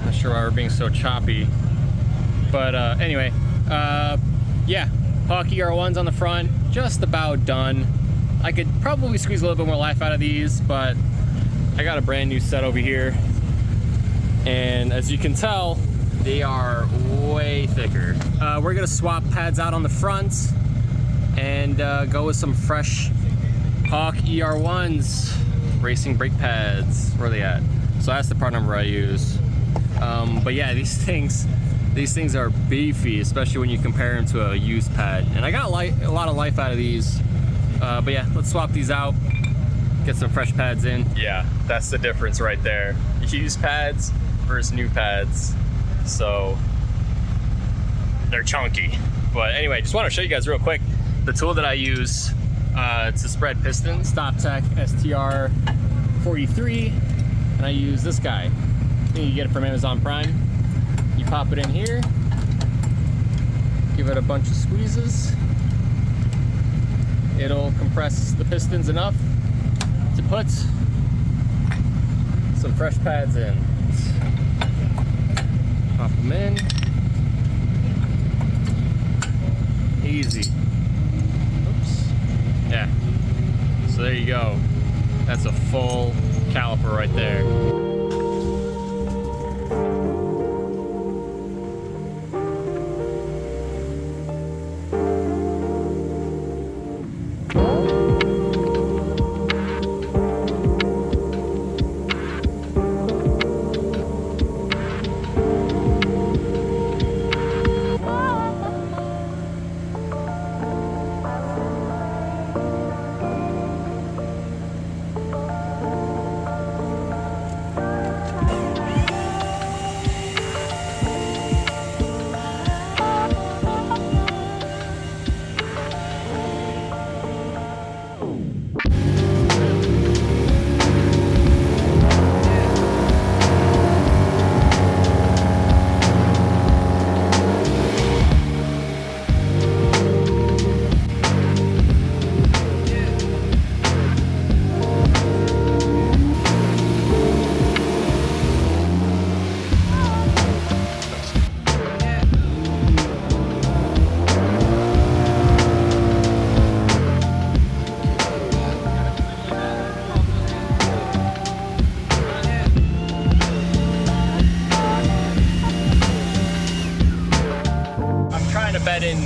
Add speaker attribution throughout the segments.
Speaker 1: Not sure why we're being so choppy. But anyway, yeah, Hawk ER1s on the front, just about done. I could probably squeeze a little bit more life out of these, but I got a brand new set over here. And as you can tell, they are way thicker. We're gonna swap pads out on the front and go with some fresh Hawk ER1s racing brake pads. Where are they at? So that's the part number I use. But yeah, these things are beefy, especially when you compare them to a used pad. And I got a lot of life out of these. But yeah, let's swap these out, get some fresh pads in. Yeah, that's the difference right there. Used pads versus new pads. So they're chunky. But anyway, just want to show you guys real quick the tool that I use to spread pistons, StopTech STR43, and I use this guy. I think you get it from Amazon Prime. You pop it in here, give it a bunch of squeezes. It'll compress the pistons enough to put some fresh pads in. Pop them in. Easy. Oops. Yeah. So there you go. That's a full caliper right there.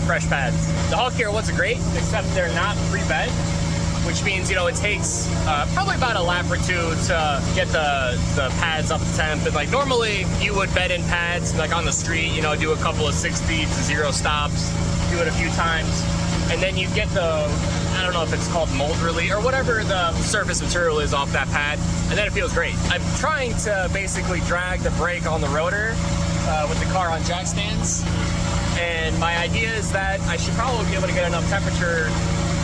Speaker 1: Fresh pads. The Hawk ER1s are great, except they're not pre-bed, which means, you know, it takes probably about a lap or two to get the pads up to temp. And like normally you would bed in pads like on the street, you know, do a couple of 60 to 0 stops, do it a few times, and then you get the, I don't know if it's called mold release or whatever the surface material is off that pad, and then it feels great. I'm trying to basically drag the brake on the rotor with the car on jack stands. And my idea is that I should probably be able to get enough temperature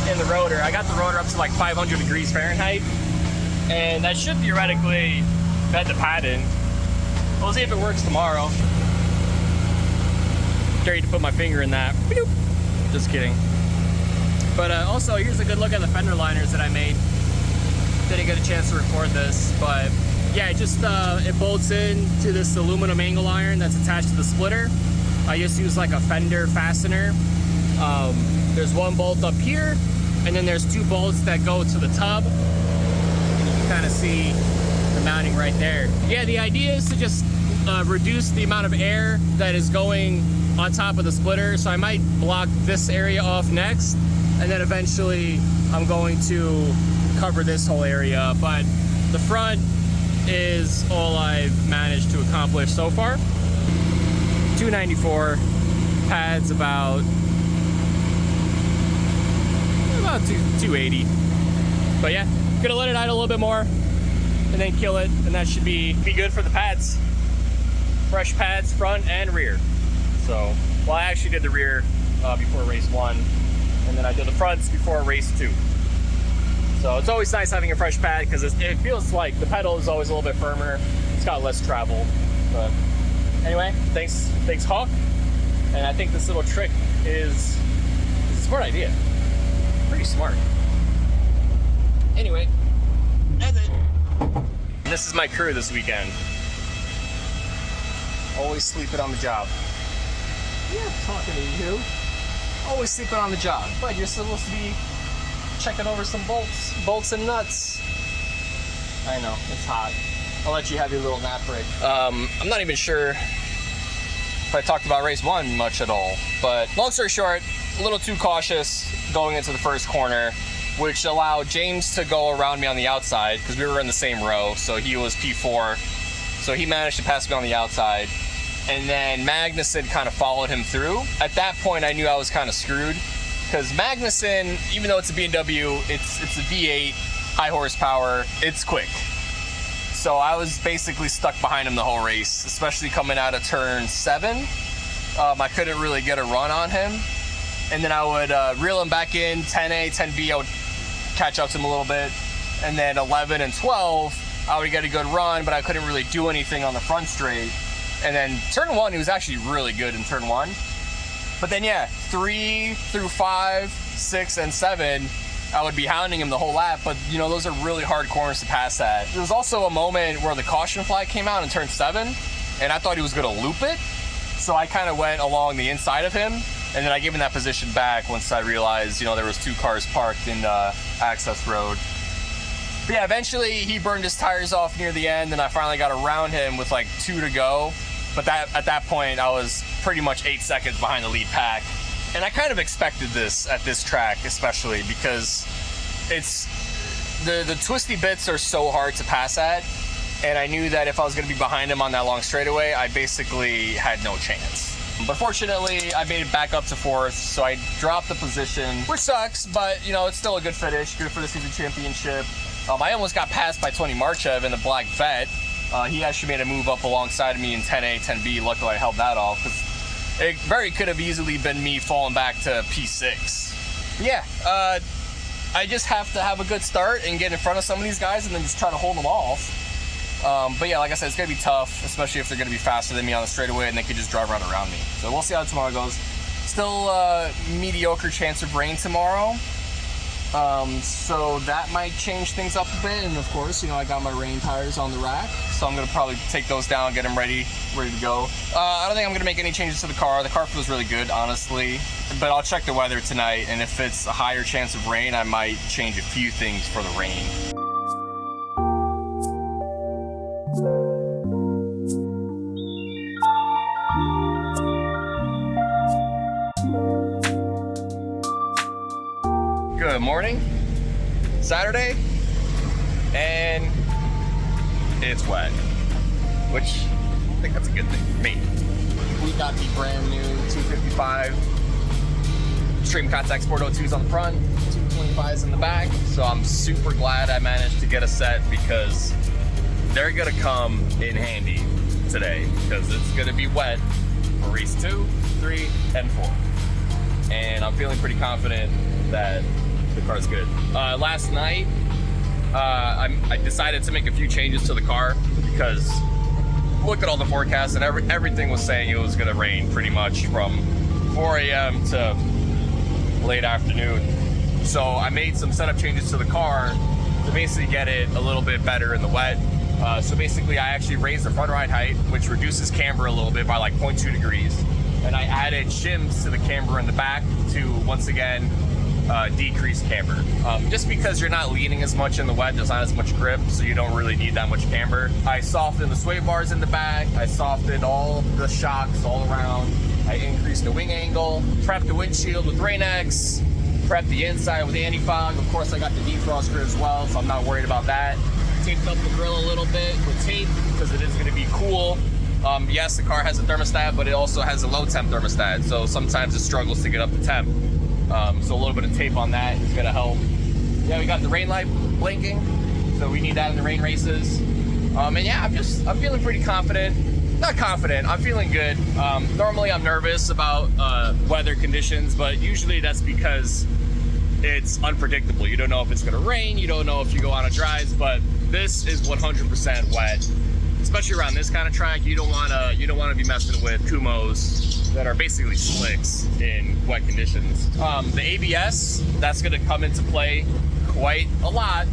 Speaker 1: in the rotor. I got the rotor up to like 500 degrees Fahrenheit, and that should theoretically bed the pad in. We'll see if it works tomorrow. Dare you to put my finger in that. Bloop. Just kidding. But also, here's a good look at the fender liners that I made. Didn't get a chance to record this, but yeah, it just it bolts in to this aluminum angle iron that's attached to the splitter. I just use like a fender fastener. There's one bolt up here, and then there's 2 bolts that go to the tub. And you can kind of see the mounting right there. Yeah, the idea is to just reduce the amount of air that is going on top of the splitter. So I might block this area off next, and then eventually I'm going to cover this whole area. But the front is all I've managed to accomplish so far. 294 pads, about 280. But yeah, gonna let it idle a little bit more and then kill it, and that should be good for the pads. Fresh pads front and rear. So, well, I actually did the rear before race 1, and then I did the fronts before race 2. So it's always nice having a fresh pad because it feels like the pedal is always a little bit firmer. It's got less travel. But anyway, thanks Hawk. And I think this little trick is a smart idea. Pretty smart. Anyway, that's it. This is my crew this weekend. Always sleeping on the job. Yeah, I'm talking to you. Always sleeping on the job. But you're supposed to be checking over some bolts and nuts. I know, it's hot. I'll let you have your little nap break. I'm not even sure if I talked about race one much at all, but long story short, a little too cautious going into the first corner, which allowed James to go around me on the outside because we were in the same row. So he was P4. So he managed to pass me on the outside. And then Magnussen kind of followed him through. At that point, I knew I was kind of screwed because Magnussen, even though it's a BMW, it's a V8, high horsepower, it's quick. So I was basically stuck behind him the whole race, especially coming out of turn 7. I couldn't really get a run on him. And then I would reel him back in, 10A, 10B, I would catch up to him a little bit. And then 11 and 12, I would get a good run, but I couldn't really do anything on the front straight. And then turn 1, he was actually really good in turn 1. But then yeah, 3 through 5, 6, and 7, I would be hounding him the whole lap, but you know, those are really hard corners to pass at. There was also a moment where the caution flag came out in turn 7, and I thought he was gonna loop it. So I kind of went along the inside of him, and then I gave him that position back once I realized, you know, there was 2 cars parked in access road. But yeah, eventually he burned his tires off near the end, and I finally got around him with like 2 to go. But at that point, I was pretty much 8 seconds behind the lead pack. And I kind of expected this at this track, especially because it's the twisty bits are so hard to pass at. And I knew that if I was going to be behind him on that long straightaway, I basically had no chance. But fortunately, I made it back up to 4th, so I dropped the position, which sucks, but you know, it's still a good finish, good for the season championship. I almost got passed by Tony Marchev in the black Vet. He actually made a move up alongside of me in 10A, 10B. Luckily, I held that off because it very could have easily been me falling back to P6. But yeah, I just have to have a good start and get in front of some of these guys and then just try to hold them off. But yeah, like I said, it's going to be tough, especially if they're going to be faster than me on the straightaway and they could just drive around me. So we'll see how tomorrow goes. Still mediocre chance of rain tomorrow. So that might change things up a bit. And of course, you know, I got my rain tires on the rack, so I'm going to probably take those down, get them ready to go. I don't think I'm going to make any changes to the car. The car feels really good, honestly, but I'll check the weather tonight. And if it's a higher chance of rain, I might change a few things for the rain. Good morning, Saturday, and it's wet, which I think that's a good thing for me. We got the brand new 255 Extreme Contact Sport 02s on the front, 225s in the back, so I'm super glad I managed to get a set because they're gonna come in handy today because it's gonna be wet for race 2, 3, and 4. And I'm feeling pretty confident that the car's good. Last night, I decided to make a few changes to the car because look at all the forecasts and everything was saying it was going to rain pretty much from 4 a.m. to late afternoon. So I made some setup changes to the car to basically get it a little bit better in the wet. So basically, I actually raised the front ride height, which reduces camber a little bit by like 0.2 degrees. And I added shims to the camber in the back to, once again, decrease camber. Just because you're not leaning as much in the wet, there's not as much grip, so you don't really need that much camber. I softened the sway bars in the back, I softened all the shocks all around, I increased the wing angle, prepped the windshield with Rain-X, prepped the inside with anti-fog. Of course, I got the defrost grid as well, so I'm not worried about that. Taped up the grill a little bit with tape because it is going to be cool. Yes, the car has a thermostat, but it also has a low temp thermostat, so sometimes it struggles to get up to temp. So a little bit of tape on that is going to help. Yeah, we got the rain light blinking, so we need that in the rain races. And yeah, I'm feeling pretty confident. Not confident, I'm feeling good. Normally I'm nervous about weather conditions, but usually that's because it's unpredictable. You don't know if it's going to rain, you don't know if you go on a drive, but this is 100% wet. Especially around this kind of track, you don't want to be messing with Kumos that are basically slicks in wet conditions. The ABS, that's going to come into play quite a lot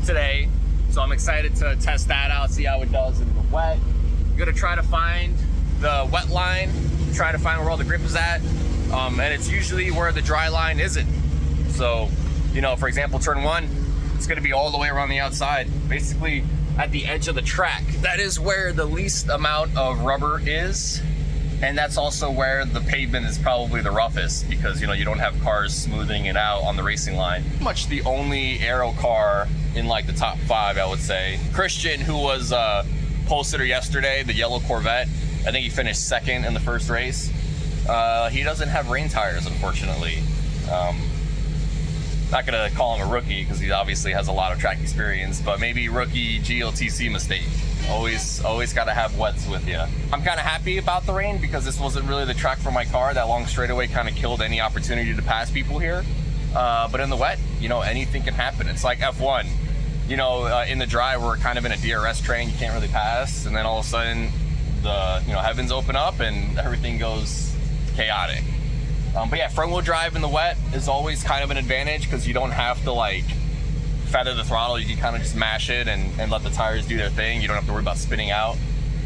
Speaker 1: today, so I'm excited to test that out, see how it does in the wet. I'm going to try to find the wet line, trying to find where all the grip is at, and it's usually where the dry line isn't. So, you know, for example, turn 1, it's going to be all the way around the outside, basically at the edge of the track. That is where the least amount of rubber is, and that's also where the pavement is probably the roughest, because, you know, you don't have cars smoothing it out on the racing line. Pretty much the only aero car in like the top 5, I would say. Christian, who was pole sitter yesterday, the yellow Corvette, I think he finished 2nd in the first race. He doesn't have rain tires, unfortunately. Not gonna call him a rookie because he obviously has a lot of track experience, but maybe rookie GLTC mistake. Always gotta have wets with you. I'm kind of happy about the rain because this wasn't really the track for my car. That long straightaway kind of killed any opportunity to pass people here. But in the wet, you know, anything can happen. It's like F1. You know, in the dry, we're kind of in a DRS train. You can't really pass, and then all of a sudden, the heavens open up and everything goes chaotic. But yeah, front wheel drive in the wet is always kind of an advantage because you don't have to like feather the throttle. You can kind of just mash it and let the tires do their thing. You don't have to worry about spinning out.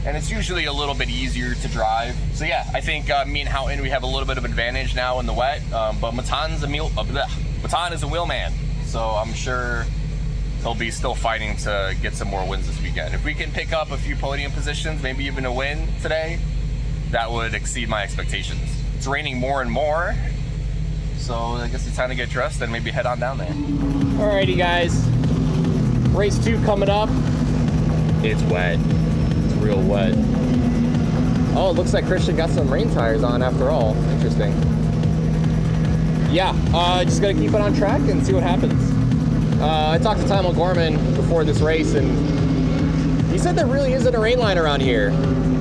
Speaker 1: And it's usually a little bit easier to drive. So yeah, I think me and Houghton, we have a little bit of advantage now in the wet. But Matan is a wheelman. So I'm sure he'll be still fighting to get some more wins this weekend. If we can pick up a few podium positions, maybe even a win today, that would exceed my expectations. It's raining more and more, so I guess it's time to get dressed and maybe head on down there. Alrighty guys, race 2 coming up. It's wet, it's real wet. Oh, it looks like Christian got some rain tires on after all. Interesting. Yeah, just gotta keep it on track and see what happens. I talked to Tom O'Gorman before this race, and he said there really isn't a rain line around here.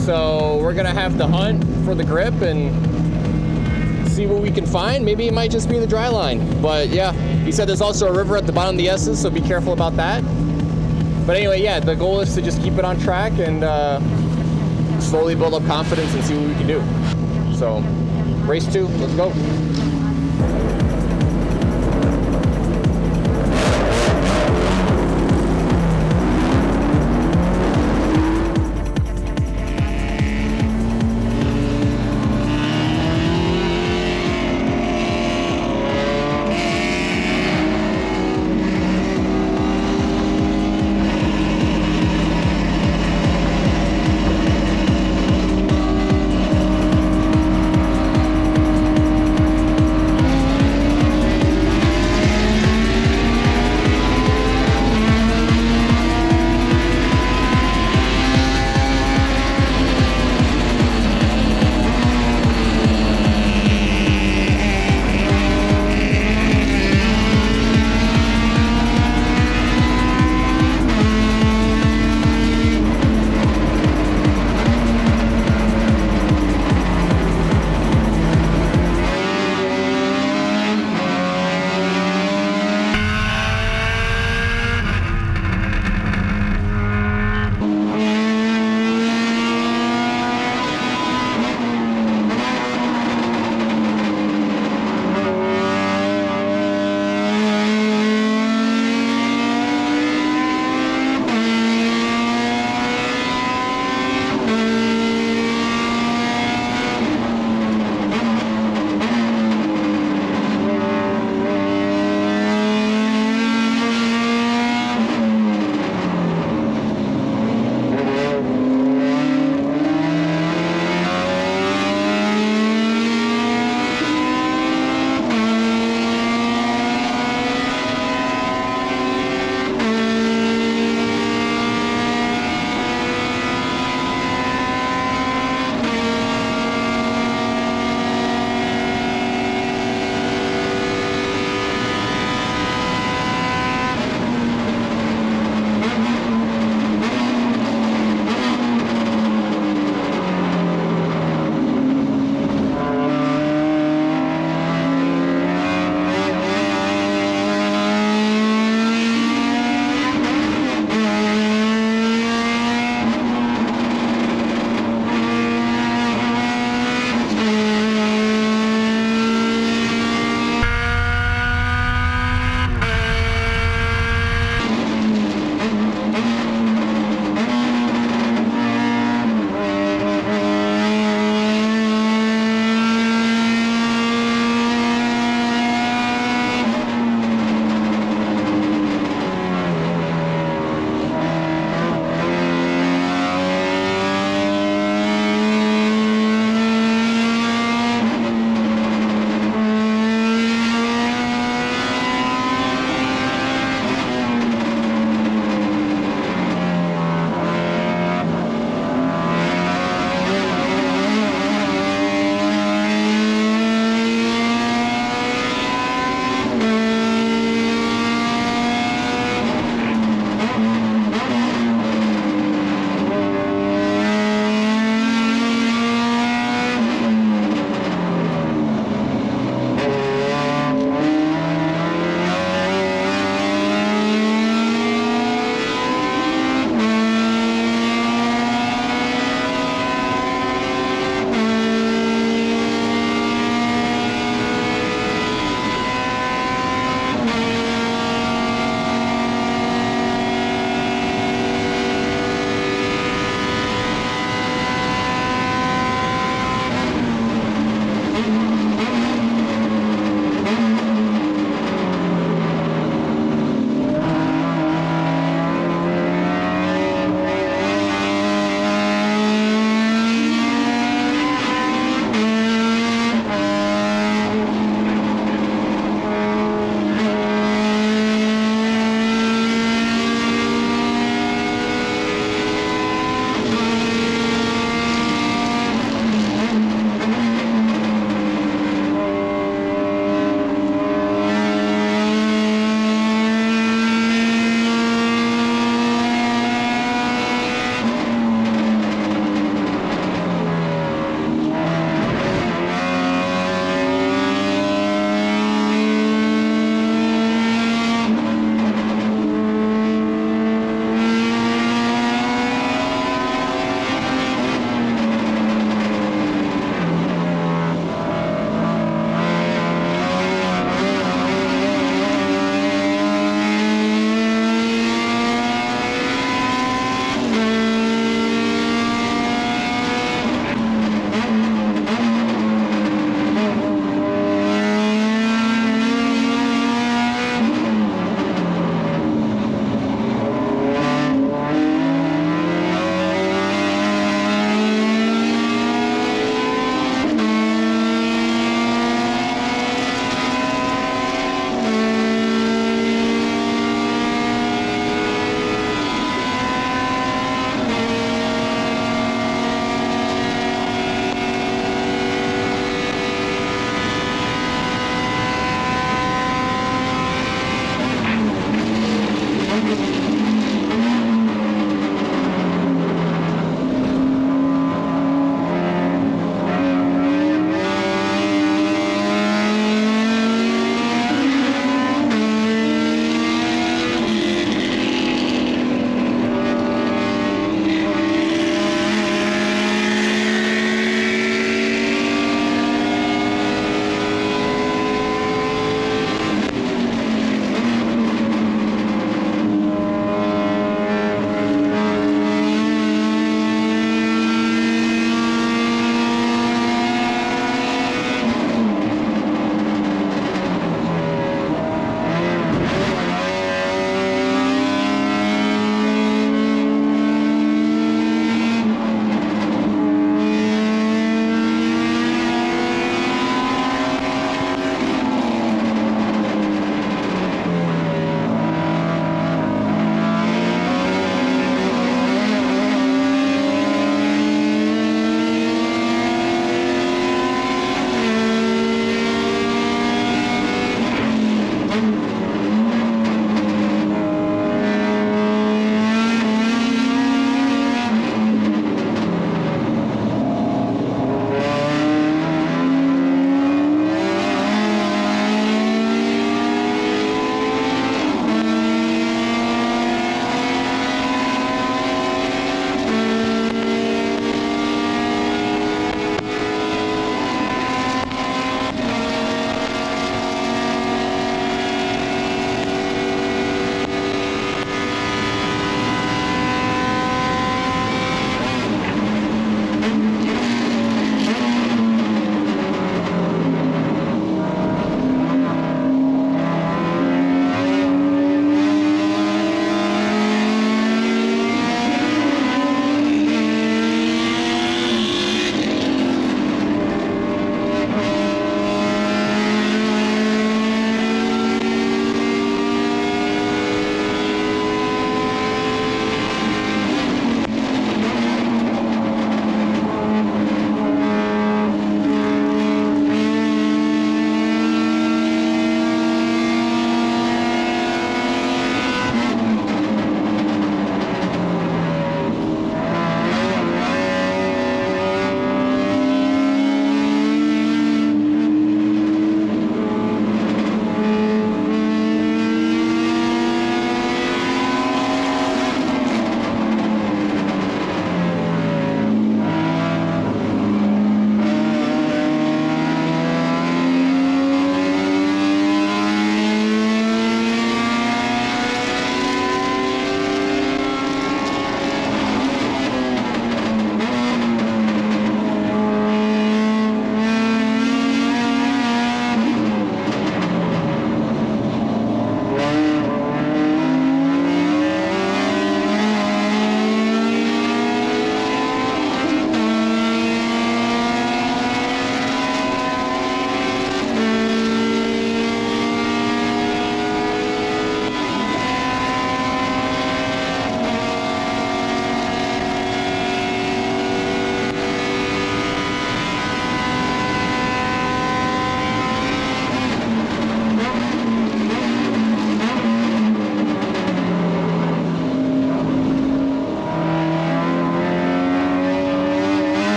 Speaker 1: So we're gonna have to hunt for the grip and see what we can find. Maybe it might just be the dry line. But yeah, he said there's also a river at the bottom of the S's, so be careful about that. But anyway, yeah, the goal is to just keep it on track and slowly build up confidence and see what we can do. So, race 2, let's go.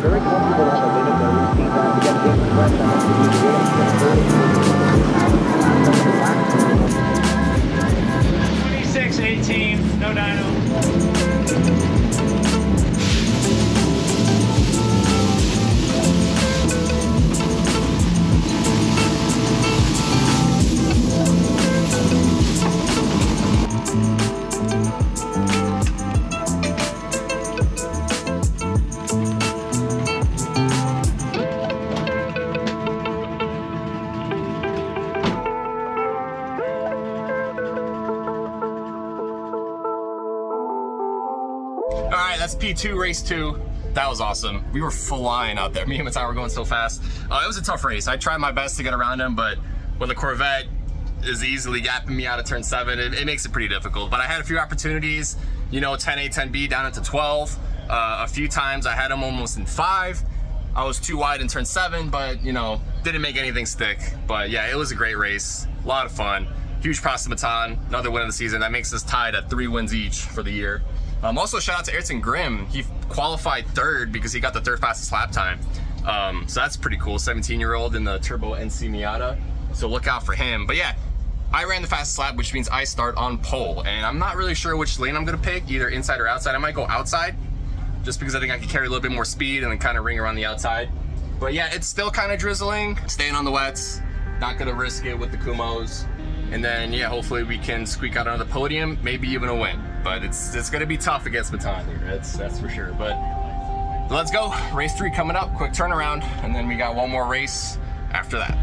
Speaker 2: Very comfortable on the limit though. We've seen that. We got a big press on it.
Speaker 3: 26-18, no dyno.
Speaker 1: Alright, that's P2, race 2. That was awesome. We were flying out there. Me and Matai were going so fast. It was a tough race. I tried my best to get around him, but when the Corvette is easily gapping me out of turn 7, it makes it pretty difficult. But I had a few opportunities, you know, 10A, 10B down into 12. A few times I had him almost in 5. I was too wide in turn 7, but, you know, didn't make anything stick. But yeah, it was a great race. A lot of fun. Huge props to Matan. Another win of the season. That makes us tied at 3 wins each for the year. Also, shout out to Ayrton Grimm. He qualified 3rd because he got the 3rd fastest lap time. So that's pretty cool. 17-year-old in the Turbo NC Miata. So look out for him. But yeah, I ran the fastest lap, which means I start on pole. And I'm not really sure which lane I'm going to pick, either inside or outside. I might go outside, just because I think I can carry a little bit more speed and then kind of ring around the outside. But yeah, it's still kind of drizzling. Staying on the wets. Not going to risk it with the Kumos. And then, yeah, hopefully we can squeak out another podium, maybe even a win. But it's going to be tough against Matan here, that's for sure. But let's go. Race 3 coming up, quick turnaround, and then we got one more race after that.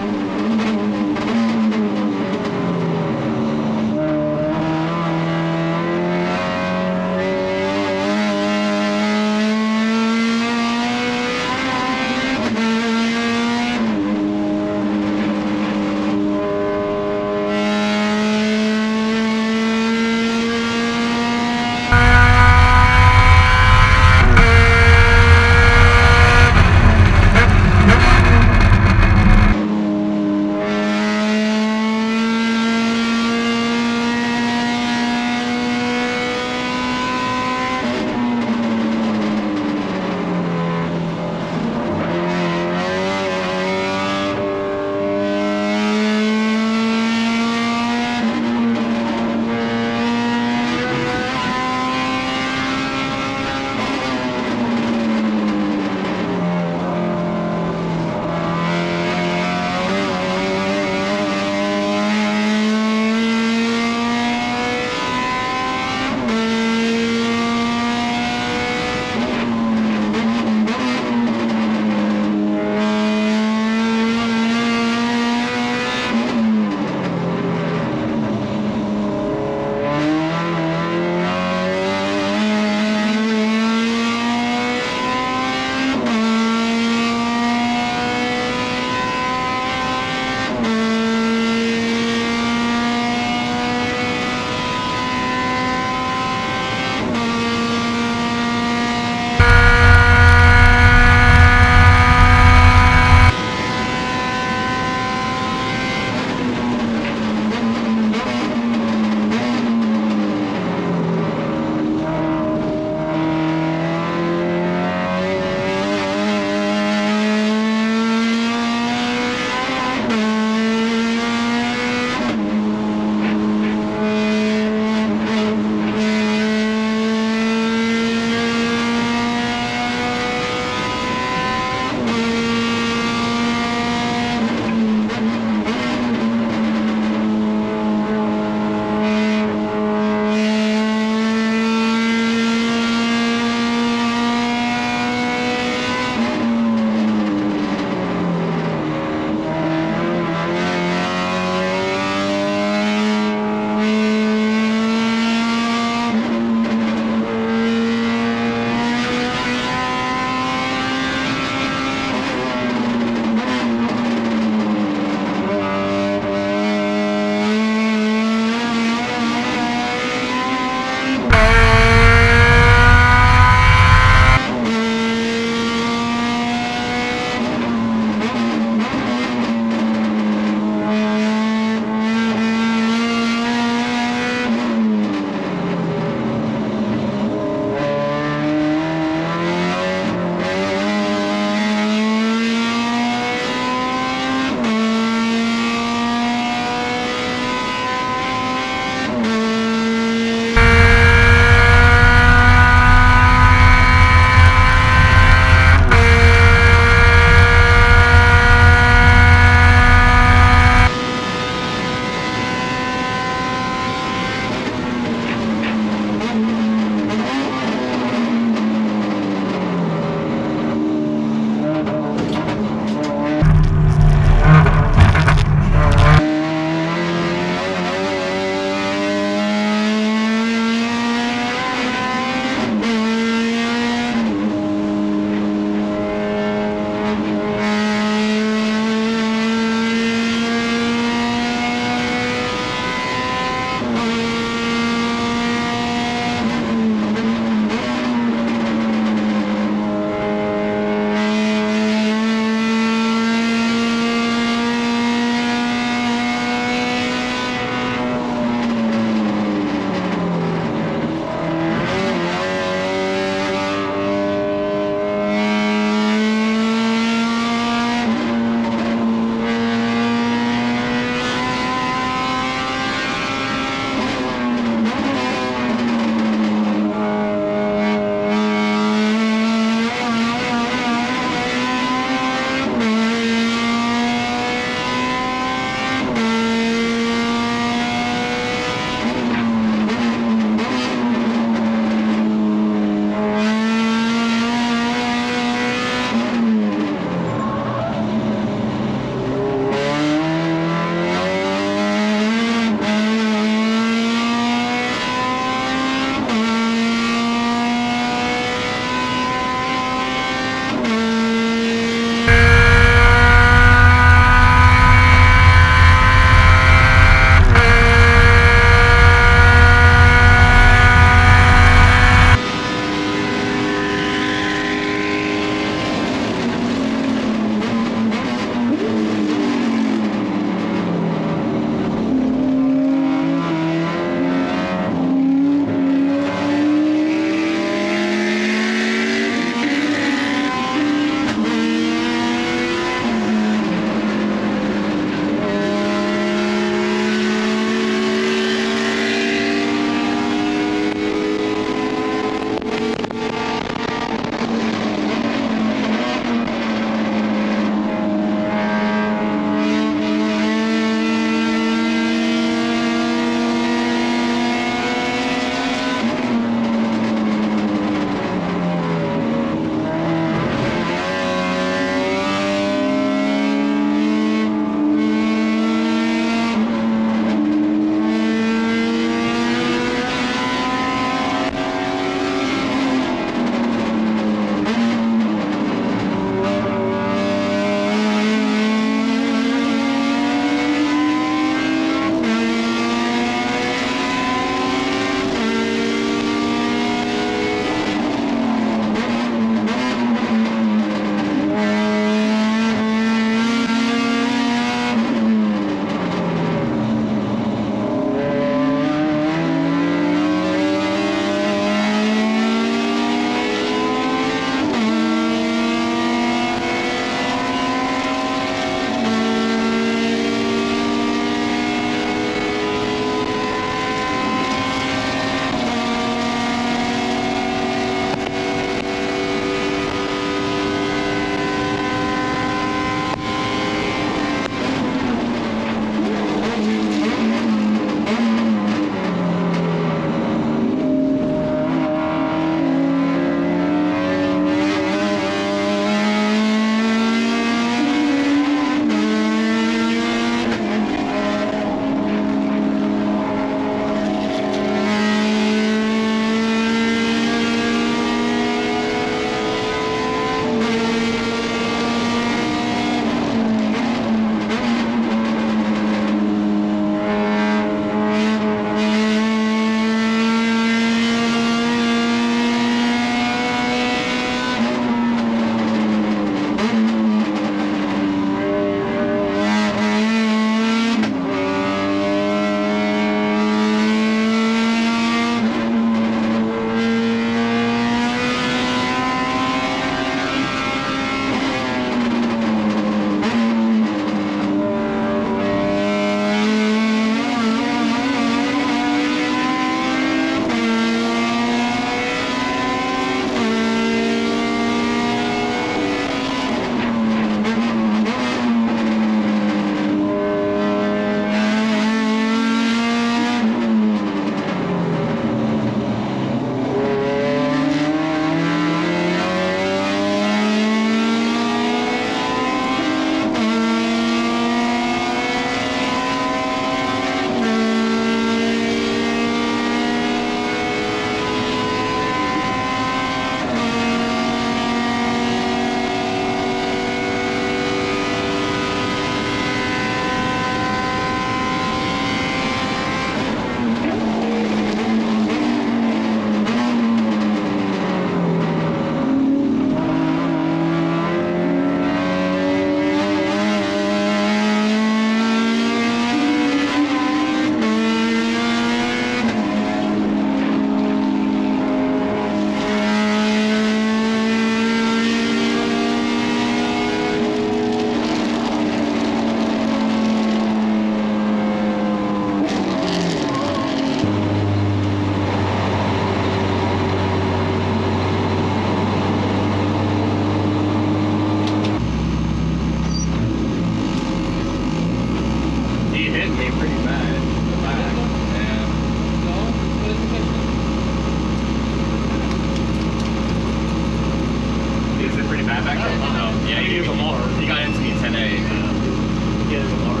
Speaker 1: gave him more. He got into me 10A. He gave him more.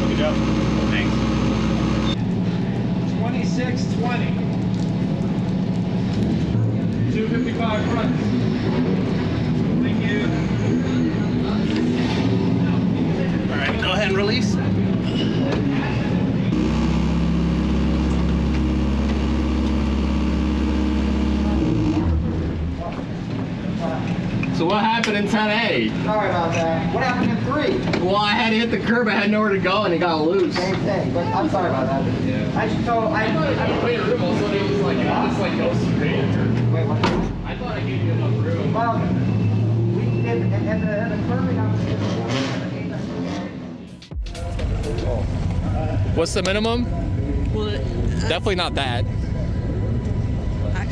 Speaker 1: Good job. Thanks.
Speaker 3: 2620. 255 front. Thank you.
Speaker 1: All right, go ahead and release. So what happened in 10A?
Speaker 2: Sorry about that. What happened in 3?
Speaker 1: Well, I had to hit the curb. I had nowhere to go, and it got loose.
Speaker 2: Same thing, but I'm sorry about that.
Speaker 1: Yeah.
Speaker 2: I just told,
Speaker 1: Wait, room also, it was like, just like go straight in here.
Speaker 2: Wait, what?
Speaker 1: I thought I gave you enough room.
Speaker 2: Well, we did, and the curving on
Speaker 1: What's the minimum?
Speaker 4: Well,
Speaker 1: Definitely not that.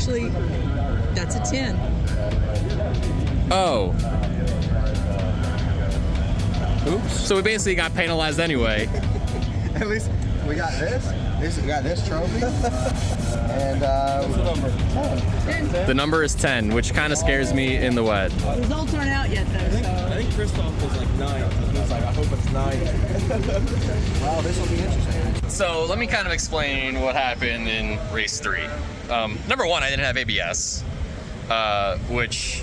Speaker 4: actually, that's a 10.
Speaker 1: Oh. Oops. So we basically got penalized anyway.
Speaker 5: At least we got this. We got this trophy. And what's the number? 10.
Speaker 1: The number is 10, which kind of scares me in the wet.
Speaker 4: Results aren't out yet, though, so.
Speaker 5: I think Christoph was like 9. He was like, I hope it's 9. Wow, this will be interesting.
Speaker 1: So let me kind of explain what happened in race 3. Number 1, I didn't have ABS, which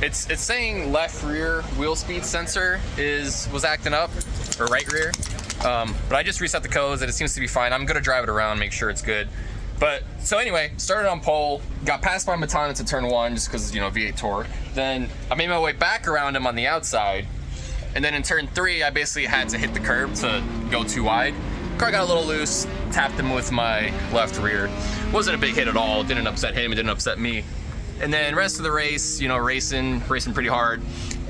Speaker 1: it's saying left rear wheel speed sensor was acting up, or right rear. But I just reset the codes and it seems to be fine. I'm gonna drive it around, make sure it's good. But so anyway, started on pole, got passed by Matan into turn 1 just because, you know, V8 torque. Then I made my way back around him on the outside. And then in turn 3, I basically had to hit the curb to go too wide. Car got a little loose, tapped him with my left rear. Wasn't a big hit at all, didn't upset him, it didn't upset me. And then rest of the race, you know, racing pretty hard.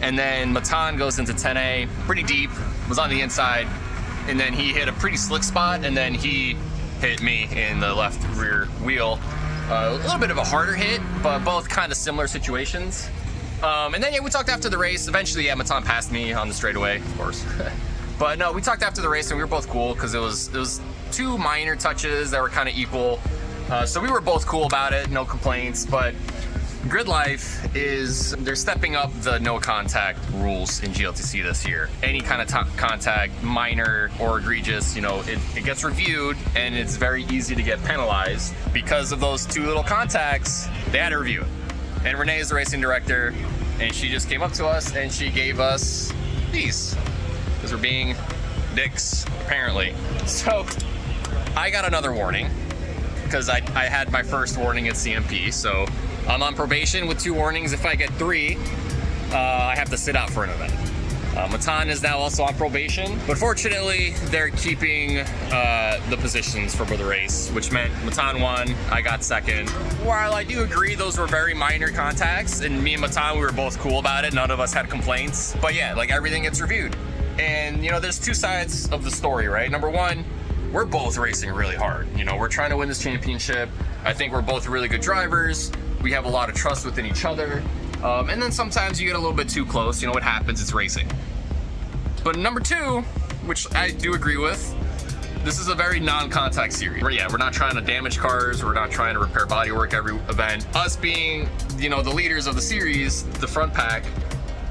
Speaker 1: And then Matan goes into 10A, pretty deep, was on the inside. And then he hit a pretty slick spot, and then he hit me in the left rear wheel. A little bit of a harder hit, but both kind of similar situations. And then yeah, we talked after the race. Eventually, yeah, Matan passed me on the straightaway, of course. But no, we talked after the race, and we were both cool because it was 2 minor touches that were kind of equal. So we were both cool about it, no complaints. But Grid Life they're stepping up the no contact rules in GLTC this year. Any kind of contact, minor or egregious, you know, it gets reviewed, and it's very easy to get penalized. Because of those 2 little contacts, they had to review it. And Renee is the racing director, and she just came up to us and she gave us these, because we're being dicks, apparently. So I got another warning, because I had my first warning at CMP, so I'm on probation with 2 warnings. If I get 3, I have to sit out for an event. Matan is now also on probation, but fortunately they're keeping the positions for the race, which meant Matan won, I got 2nd. While I do agree those were very minor contacts, and me and Matan, we were both cool about it, none of us had complaints, but yeah, like everything gets reviewed. And you know, there's 2 sides of the story, right? Number 1, we're both racing really hard. You know, we're trying to win this championship. I think we're both really good drivers. We have a lot of trust within each other. And then sometimes you get a little bit too close. You know what happens, it's racing. But number 2, which I do agree with, this is a very non-contact series. We're not trying to damage cars. We're not trying to repair bodywork every event. Us being, you know, the leaders of the series, the front pack,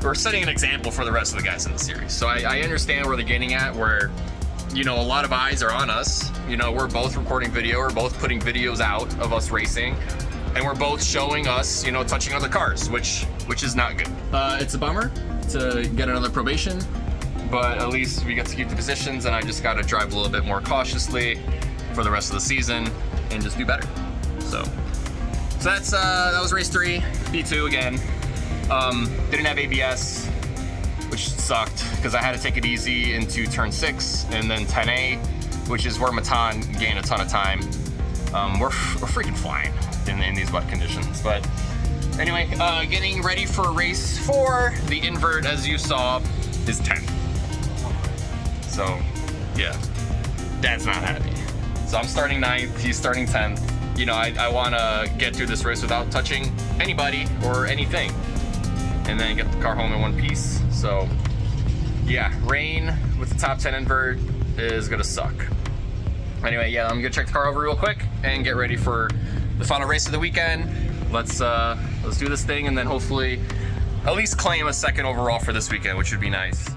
Speaker 1: we're setting an example for the rest of the guys in the series. So I understand where they're getting at, where, you know, a lot of eyes are on us. You know, we're both recording video, we're both putting videos out of us racing, and we're both showing us, you know, touching other cars, which is not good. It's a bummer to get another probation, but at least we get to keep the positions, and I just got to drive a little bit more cautiously for the rest of the season and just do better. So that's that was race 3, B2 again. Didn't have ABS, which sucked because I had to take it easy into turn 6 and then 10A, which is where Matan gained a ton of time. We're freaking flying in these wet conditions. But anyway, getting ready for race 4. The invert, as you saw, is 10. So yeah, Dad's not happy. So I'm starting 9th, he's starting 10th. You know, I want to get through this race without touching anybody or anything, and then get the car home in one piece. So yeah, rain with the top 10 invert is gonna suck. Anyway, yeah, I'm gonna check the car over real quick and get ready for the final race of the weekend. Let's do this thing, and then hopefully at least claim a second overall for this weekend, which would be nice.